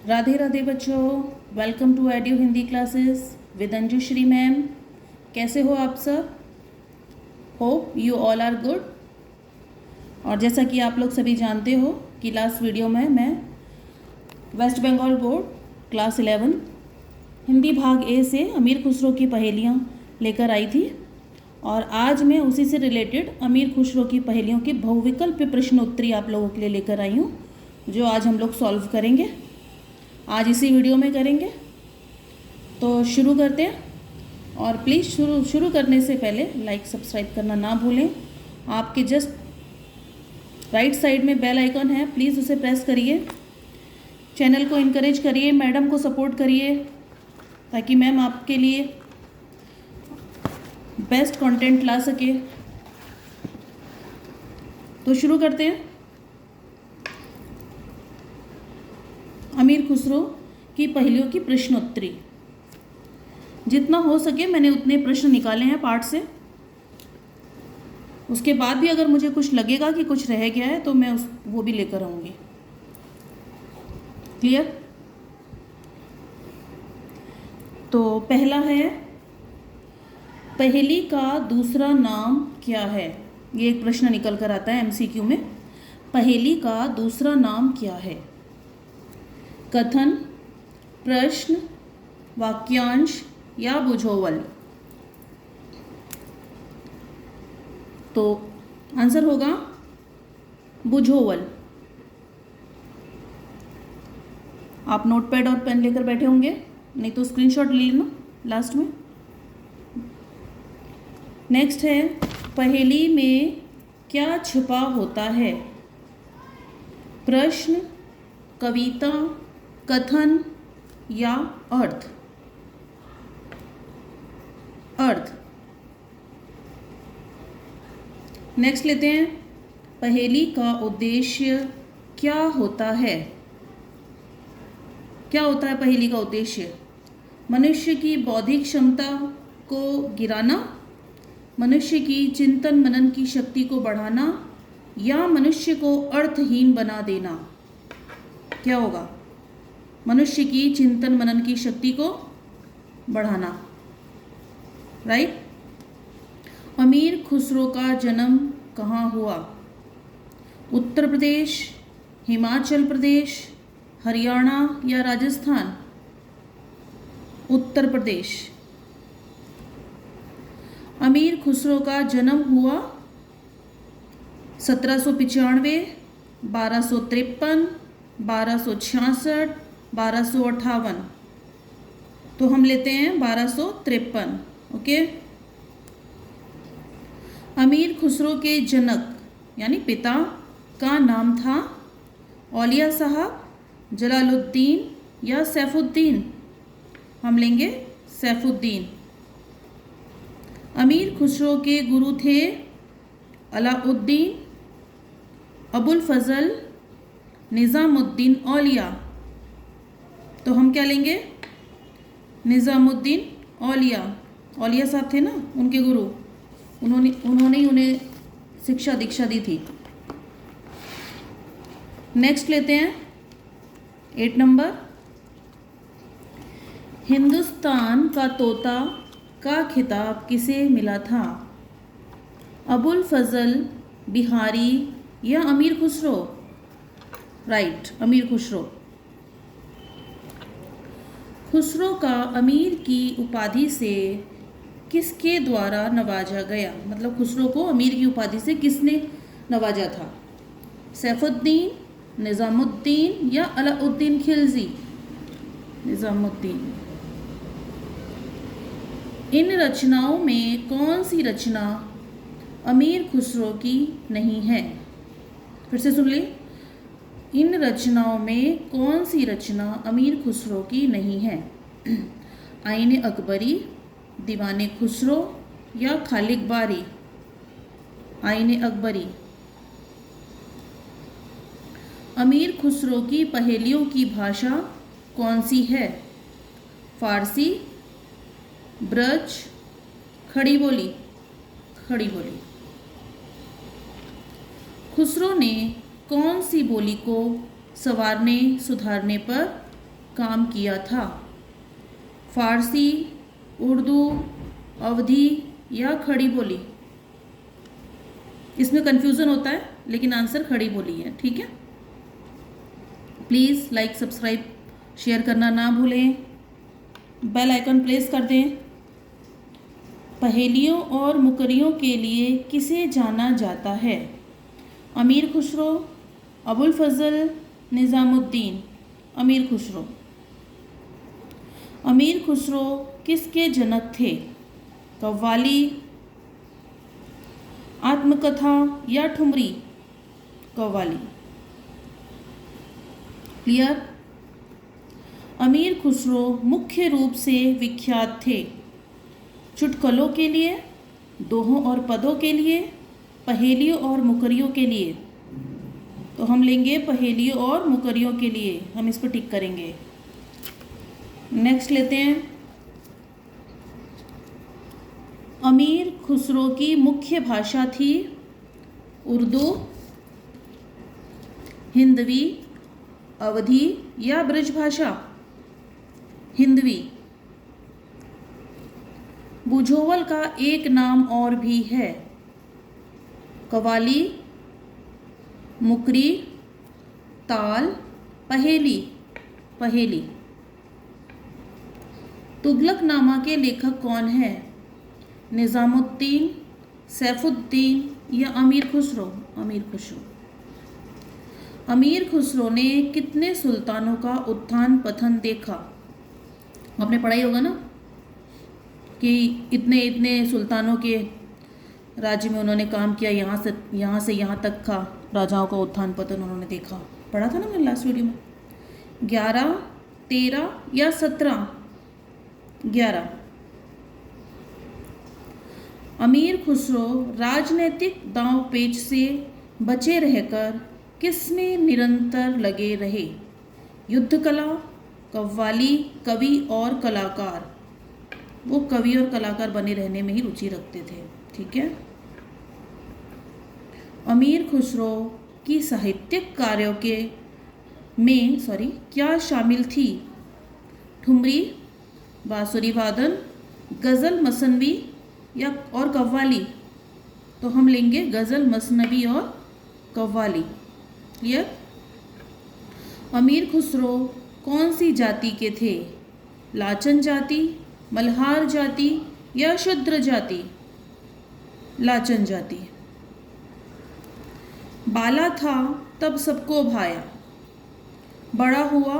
राधे राधे बच्चों, welcome to Edu Hindi classes with Anjushri ma'am. कैसे हो आप सब? Hope you all are good. और जैसा कि आप लोग सभी जानते हो कि लास्ट वीडियो में मैं West Bengal board class 11 Hindi भाग ए से अमीर खुसरो की पहेलियाँ लेकर आई थी, और आज मैं उसी से रिलेटेड अमीर खुसरो की पहेलियों की बहुविकल्प प्रश्नोत्तरी आप लोगों के लिए लेकर आई हूँ, जो आज हम लोग सॉल्व करेंगे। आज इसी वीडियो में करेंगे, तो शुरू करते हैं। और प्लीज़ शुरू करने से पहले लाइक सब्सक्राइब करना ना भूलें। आपके जस्ट राइट साइड में बेल आइकन है, प्लीज़ उसे प्रेस करिए। चैनल को इनकरेज करिए, मैडम को सपोर्ट करिए, ताकि मैम आपके लिए बेस्ट कंटेंट ला सके। तो शुरू करते हैं। अमीर खुसरो की पहेलियों की प्रश्नोत्तरी। जितना हो सके मैंने उतने प्रश्न निकाले हैं पाठ से। उसके बाद भी अगर मुझे कुछ लगेगा कि कुछ रह गया है तो मैं वो भी लेकर आऊँगी। क्लियर? तो पहला है, पहेली का दूसरा नाम क्या है? ये एक प्रश्न निकल कर आता है एमसीक्यू में। पहेली का दूसरा नाम क्या है? कथन, प्रश्न, वाक्यांश या बुझोवल? तो आंसर होगा बुझोवल। आप नोटपैड और पेन लेकर बैठे होंगे, नहीं तो स्क्रीनशॉट ले लेना लास्ट में। नेक्स्ट है, पहेली में क्या छिपा होता है? प्रश्न, कविता, कथन या अर्थ? अर्थ। नेक्स्ट लेते हैं, पहेली का उद्देश्य क्या होता है? क्या होता है पहेली का उद्देश्य? मनुष्य की बौद्धिक क्षमता को गिराना, मनुष्य की चिंतन मनन की शक्ति को बढ़ाना, या मनुष्य को अर्थहीन बना देना? क्या होगा? मनुष्य की चिंतन मनन की शक्ति को बढ़ाना। राइट? अमीर खुसरो का जन्म कहाँ हुआ? उत्तर प्रदेश, हिमाचल प्रदेश, हरियाणा या राजस्थान? उत्तर प्रदेश। अमीर खुसरो का जन्म हुआ 1795, 1253, 1266, 1258। तो हम लेते हैं 1253। ओके। अमीर खुसरो के जनक यानी पिता का नाम था औलिया साहब, जलालुद्दीन या सैफुद्दीन? हम लेंगे सैफुद्दीन। अमीर खुसरो के गुरु थे अलाउद्दीन, अबुल फजल, निज़ामुद्दीन औलिया? तो हम क्या लेंगे? निज़ामुद्दीन औलिया। औलिया साहब थे ना उनके गुरु, उन्होंने ही उन्हें शिक्षा दीक्षा दी थी। नेक्स्ट लेते हैं 8 नंबर, हिंदुस्तान का तोता का खिताब किसे मिला था? अबुल फजल, बिहारी या अमीर खुसरो? राइट, अमीर खुसरो। खुसरो का अमीर की उपाधि से किसके द्वारा नवाजा गया? मतलब खुसरो को अमीर की उपाधि से किसने नवाजा था? सैफुद्दीन, निज़ामुद्दीन या अलाउद्दीन खिलजी? निज़ामुद्दीन। इन रचनाओं में कौन सी रचना अमीर खुसरो की नहीं है? फिर से सुन ली। इन रचनाओं में कौन सी रचना अमीर खुसरो की नहीं है? आईने अकबरी, दीवाने खुसरो या खालिक बारी? आईने अकबरी। अमीर खुसरो की पहेलियों की भाषा कौन सी है? फारसी, ब्रज, खड़ी बोली? खड़ी बोली। खुसरो ने कौन सी बोली को संवारने सुधारने पर काम किया था? फारसी, उर्दू, अवधी या खड़ी बोली? इसमें कंफ्यूजन होता है लेकिन आंसर खड़ी बोली है, ठीक है। प्लीज़ लाइक, सब्सक्राइब, शेयर करना ना भूलें, बेल आइकन प्रेस कर दें। पहेलियों और मुकरियों के लिए किसे जाना जाता है? अमीर खुसरो, अबुल फजल, निज़ामुद्दीन। अमीर खुसरो। अमीर खुसरो किसके जनक थे? कव्वाली, आत्मकथा या ठुमरी? कव्वाली। क्लियर? अमीर खुसरो मुख्य रूप से विख्यात थे चुटकुलों के लिए, दोहों और पदों के लिए, पहेलियों और मुकरियों के लिए। तो हम लेंगे पहेलियों और मुकरियों के लिए, हम इस पर टिक करेंगे। नेक्स्ट लेते हैं। अमीर खुसरो की मुख्य भाषा थी उर्दू, हिंदवी, अवधी या ब्रज भाषा? हिंदवी। बुझोवल का एक नाम और भी है? कव्वाली, मुकरी, ताल, पहेली? पहेली। तुगलकनामा के लेखक कौन है? निज़ामुद्दीन, सैफुद्दीन या अमीर खुसरो? अमीर खुसरो। अमीर खुसरो ने कितने सुल्तानों का उत्थान पतन देखा? आपने पढ़ा ही होगा ना कि इतने इतने सुल्तानों के राज्य में उन्होंने काम किया, यहाँ से यहाँ तक का राजाओं का उत्थान पतन उन्होंने देखा। पढ़ा था ना मैंने लास्ट वीडियो में। 11, 13 या 17? 11। अमीर खुसरो राजनीतिक दांव पेच से बचे रहकर किसमें निरंतर लगे रहे? युद्ध कला, कव्वाली, कवि और कलाकार? वो कवि और कलाकार बने रहने में ही रुचि रखते थे, ठीक है। अमीर खुसरो की साहित्यिक कार्यों के क्या शामिल थी? ठुमरी, बांसुरी वादन, गज़ल, मसनवी या और कव्वाली? तो हम लेंगे गज़ल, मसनवी और कव्वाली। क्लियर? अमीर खुसरो कौन सी जाति के थे? लाचन जाति, मल्हार जाति या शूद्र जाति? लाचन जाति। बाला था तब सबको भाया, बड़ा हुआ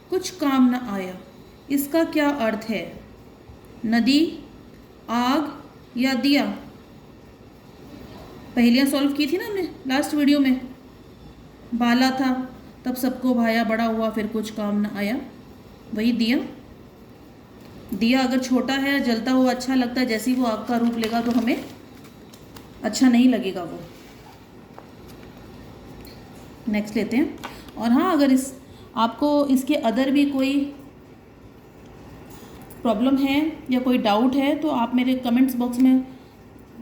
कुछ काम न आया। इसका क्या अर्थ है? नदी, आग या दिया? पहेलियाँ सॉल्व की थी ना हमने लास्ट वीडियो में। बाला था तब सबको भाया, बड़ा हुआ फिर कुछ काम न आया, वही दिया। दिया अगर छोटा है, जलता हुआ अच्छा लगता है, जैसे ही वो आग का रूप लेगा तो हमें अच्छा नहीं लगेगा वो। नेक्स्ट लेते हैं। और हाँ, अगर आपको इसके अदर भी कोई प्रॉब्लम है या कोई डाउट है तो आप मेरे कमेंट्स बॉक्स में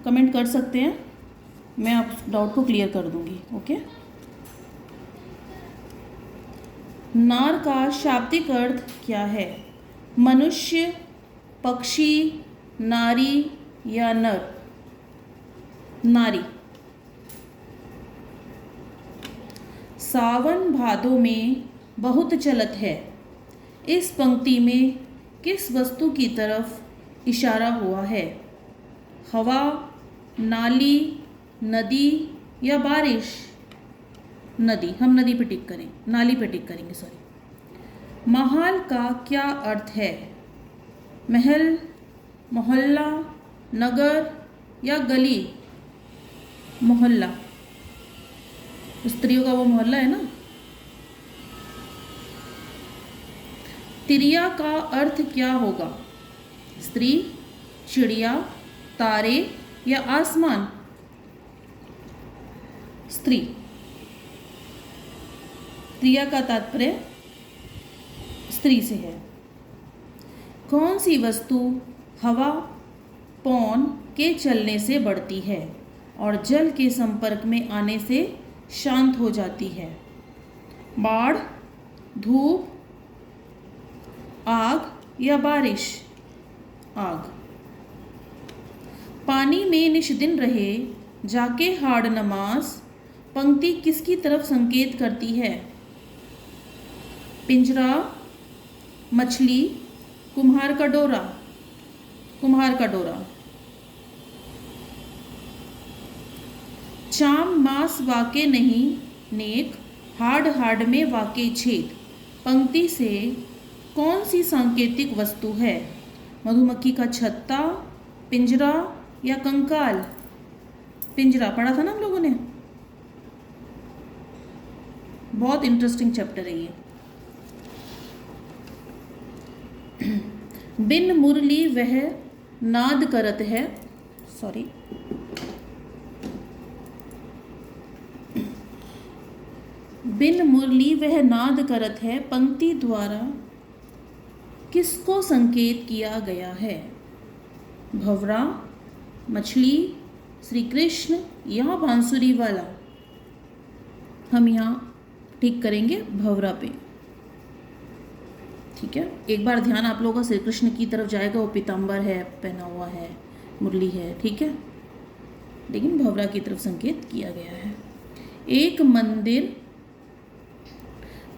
कमेंट कर सकते हैं, मैं आप डाउट को क्लियर कर दूंगी। ओके। नार का शाब्दिक अर्थ क्या है? मनुष्य, पक्षी, नारी या नर? नारी। सावन भादों में बहुत चलत है, इस पंक्ति में किस वस्तु की तरफ इशारा हुआ है? हवा, नाली, नदी या बारिश? नदी। हम नदी पे टिक करें, नाली पे टिक करेंगे, सॉरी। महाल का क्या अर्थ है? महल, मोहल्ला, नगर या गली? मोहल्ला। स्त्रियों का वो मोहल्ला है ना। तिरिया का अर्थ क्या होगा? स्त्री, चिड़िया, तारे या आसमान? स्त्री। त्रिया का तात्पर्य स्त्री से है। कौन सी वस्तु हवा, पवन के चलने से बढ़ती है और जल के संपर्क में आने से शांत हो जाती है? बाढ़, धूप, आग या बारिश? आग। पानी में निष्दिन रहे जाके हाड़ नमाज पंक्ति किसकी तरफ संकेत करती है? पिंजरा, मछली, कुम्हार का डोरा? कुम्हार का डोरा। चाम मास वाके नहीं नेक, हाड़ हाड़ में वाके छेद पंक्ति से कौन सी सांकेतिक वस्तु है? मधुमक्खी का छत्ता, पिंजरा या कंकाल? पिंजरा पढ़ा था ना हम लोगों ने, बहुत इंटरेस्टिंग चैप्टर है ये। बिन मुरली वह नाद करत है, सॉरी, बिन मुरली वह नाद करत है पंक्ति द्वारा किसको संकेत किया गया है? भंवरा, मछली, श्री कृष्ण या बांसुरी वाला? हम यहाँ ठीक करेंगे भंवरा पे। ठीक है, एक बार ध्यान आप लोगों का श्री कृष्ण की तरफ जाएगा, वो पीताम्बर है पहना हुआ है, मुरली है, ठीक है, लेकिन भंवरा की तरफ संकेत किया गया है। एक मंदिर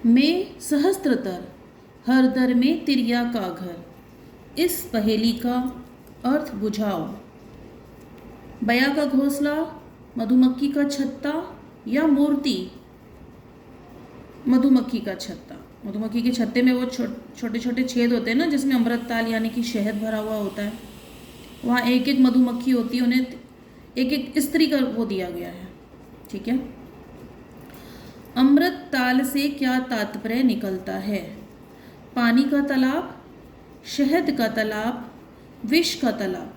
में सहस्त्रतर, हर दर में तिरिया का घर, इस पहेली का अर्थ बुझाओ। बया का घोंसला, मधुमक्खी का छत्ता या मूर्ति? मधुमक्खी का छत्ता। मधुमक्खी के छत्ते में वो छोटे छोटे छेद होते हैं ना, जिसमें अमृत ताल यानी कि शहद भरा हुआ होता है, वहाँ एक एक मधुमक्खी होती है, उन्हें एक एक स्त्री का वो दिया गया है। ठीक है, अमृत ताल से क्या तात्पर्य निकलता है? पानी का तालाब, शहद का तालाब, विष का तालाब?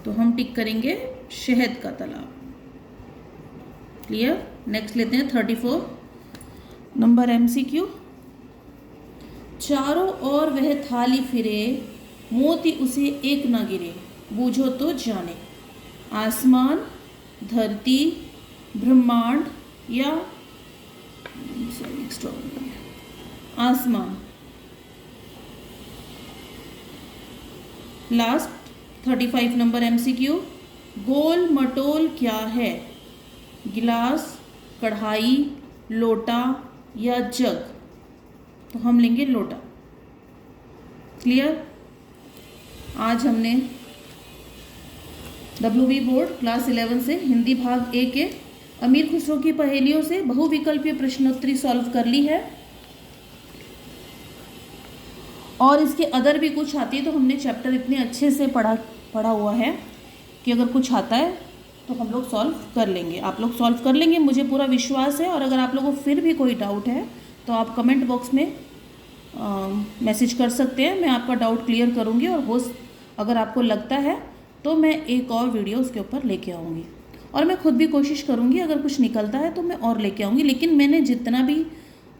तो हम टिक करेंगे शहद का तालाब। क्लियर। नेक्स्ट लेते हैं 34 नंबर MCQ। चारों ओर वह थाली फिरे, मोती उसे एक ना गिरे, बूझो तो जाने। आसमान, धरती, ब्रह्मांड या आसमान? Last 35 number MCQ। गोल मटोल क्या है? गिलास, कढ़ाई, लोटा या जग? तो हम लेंगे लोटा। क्लियर। आज हमने WB बोर्ड क्लास 11 से हिंदी भाग A के अमीर खुसरो की पहेलियों से बहुविकल्पीय प्रश्नोत्तरी सॉल्व कर ली है, और इसके अदर भी कुछ आती है, तो हमने चैप्टर इतने अच्छे से पढ़ा हुआ है कि अगर कुछ आता है तो हम लोग सॉल्व कर लेंगे, आप लोग सॉल्व कर लेंगे, मुझे पूरा विश्वास है। और अगर आप लोगों को फिर भी कोई डाउट है तो आप कमेंट बॉक्स में मैसेज कर सकते हैं, मैं आपका डाउट क्लियर करूँगी, और अगर आपको लगता है तो मैं एक और वीडियो उसके ऊपर लेके आऊँगी, और मैं खुद भी कोशिश करूँगी, अगर कुछ निकलता है तो मैं और लेके आऊँगी। लेकिन मैंने जितना भी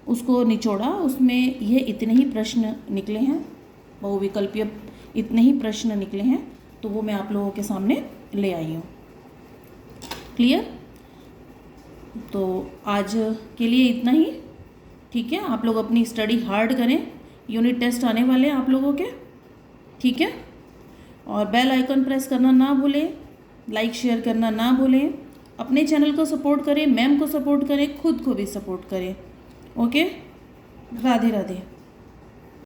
उसको निचोड़ा उसमें ये इतने ही प्रश्न निकले हैं, बहुविकल्पीय इतने ही प्रश्न निकले हैं, तो वो मैं आप लोगों के सामने ले आई हूँ। क्लियर। तो आज के लिए इतना ही। ठीक है, आप लोग अपनी स्टडी हार्ड करें, यूनिट टेस्ट आने वाले हैं आप लोगों के। ठीक है, और बेल आइकन प्रेस करना ना भूलें, लाइक शेयर करना ना भूलें, अपने चैनल को सपोर्ट करें, मैम को सपोर्ट करें, खुद को भी सपोर्ट करें। ओके, राधे राधे।